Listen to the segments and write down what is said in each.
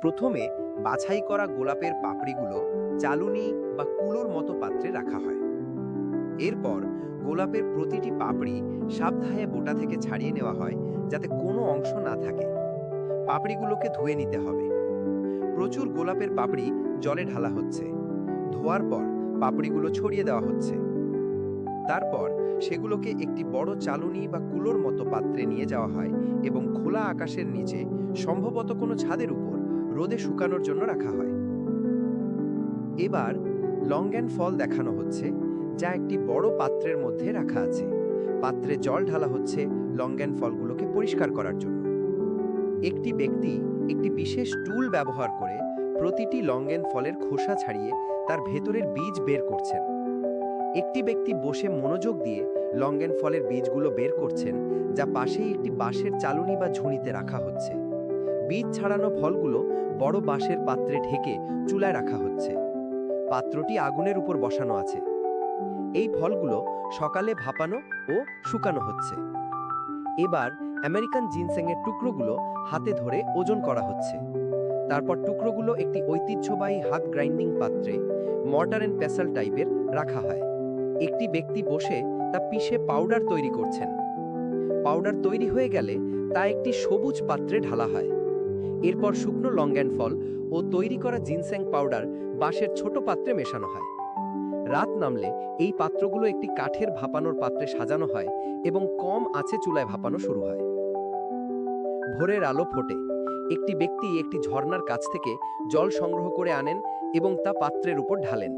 প্রথমে বাছাই করা গোলাপের পাপড়িগুলো চালুনি বা কুলোর মতো পাত্রে রাখা হয়। এরপর গোলাপের প্রতিটি পাপড়ি সাবধানে বোটা থেকে ছাড়িয়ে নেওয়া হয়, যাতে কোনো অংশ না থাকে। পাপড়িগুলোকে ধুয়ে নিতে হবে। প্রচুর গোলাপের পাপড়ি জলে ঢালা হচ্ছে। ধোয়ার পর পাপড়িগুলো ছড়িয়ে দেওয়া হচ্ছে। তারপর সেগুলোকে একটি বড় চালুনি বা কুলোর মতো পাত্রে নিয়ে যাওয়া হয় এবং খোলা আকাশের নিচে, সম্ভবত কোনো ছাদের উপর, রোদে শুকানোর জন্য রাখা হয়। এবার লঙ্গেন ফল দেখানো হচ্ছে, যা একটি বড় পাত্রের মধ্যে রাখা আছে। পাত্রে জল ঢালা হচ্ছে লঙ্গেন ফলগুলোকে পরিষ্কার করার জন্য। একটি ব্যক্তি একটি বিশেষ টুল ব্যবহার করে প্রতিটি লঙ্গেন ফলের খোসা ছাড়িয়ে তার ভেতরের বীজ বের করছেন। একটি ব্যক্তি বসে মনোযোগ দিয়ে লঙ্গেন ফলের বীজগুলো বের করছেন, যা পাশেই একটি বাঁশের চালুনি বা ঝুড়িতে রাখা হচ্ছে। বীজ ছাড়ানো ফলগুলো বড় বাঁশের পাত্রে ঢেকে চুলায় রাখা হচ্ছে। পাত্রটি আগুনের উপর বসানো আছে। এই ফলগুলো সকালে ভাপানো ও শুকানো হচ্ছে। এবার আমেরিকান জিনসেংয়ের টুকরোগুলো হাতে ধরে ওজন করা হচ্ছে। তারপর টুকরোগুলো একটি ঐতিহ্যবাহী হাত গ্রাইন্ডিং পাত্রে, মর্টার অ্যান্ড পেসাল টাইপের, রাখা হয়। একটি ব্যক্তি বসে তা পিষে পাউডার তৈরি করছেন। পাউডার তৈরি হয়ে গেলে তা একটি সবুজ পাত্রে ঢালা হয়। এরপর শুকনো লঙ্গেন ফল ও তৈরি করা জিনসেং পাউডার বাঁশের ছোট পাত্রে মেশানো হয়। রাত নামলে এই পাত্রগুলো একটি কাঠের ভাপানোর পাত্রে সাজানো হয় এবং কম আঁচে চুলায় ভাপানো শুরু হয়। ভোরের আলো ফোটে। একটি ব্যক্তি একটি ঝর্ণার কাছ থেকে জল সংগ্রহ করে আনেন এবং তা পাত্রের উপর ঢালেন।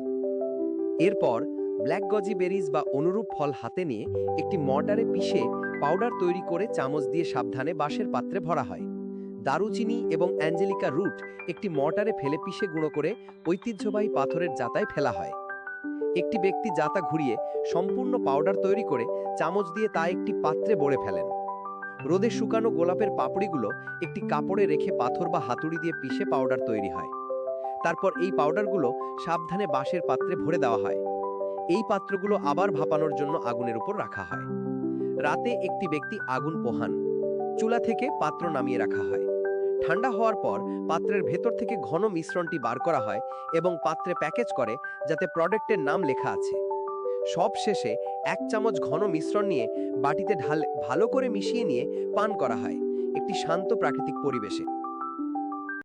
এরপর ব্ল্যাক গজি বেরিজ বা অনুরূপ ফল হাতে নিয়ে একটি মর্টারে পিষে পাউডার তৈরি করে চামচ দিয়ে সাবধানে বাঁশের পাত্রে ভরা হয়। দারুচিনি এবং অ্যাঞ্জেলিকা রুট একটি মর্টারে ফেলে পিষে গুঁড়ো করে ঐতিহ্যবাহী পাথরের জাতায় ফেলা হয়। একটি ব্যক্তি জাতা ঘুরিয়ে সম্পূর্ণ পাউডার তৈরি করে চামচ দিয়ে তা একটি পাত্রে ভরে ফেলেন। রোদে শুকানো গোলাপের পাপড়িগুলো একটি কাপড়ে রেখে পাথর বা হাতুড়ি দিয়ে পিষে পাউডার তৈরি হয়। তারপর এই পাউডারগুলো সাবধানে বাঁশের পাত্রে ভরে দেওয়া হয়। এই পাত্রগুলো আবার ভাপানোর জন্য আগুনের উপর রাখা হয়। রাতে একটি ব্যক্তি আগুন পোহান। চুলা থেকে পাত্র নামিয়ে রাখা হয়। ঠান্ডা হওয়ার পর পাত্রের ভেতর থেকে ঘন মিশ্রণটি বার করা হয় এবং পাত্রে প্যাকেজ করে, যাতে প্রোডাক্টের নাম লেখা আছে। সব শেষে 1 চামচ ঘন মিশ্রণ নিয়ে বাটিতে ঢালে ভালো করে মিশিয়ে নিয়ে পান করা হয়, একটি শান্ত প্রাকৃতিক পরিবেশে।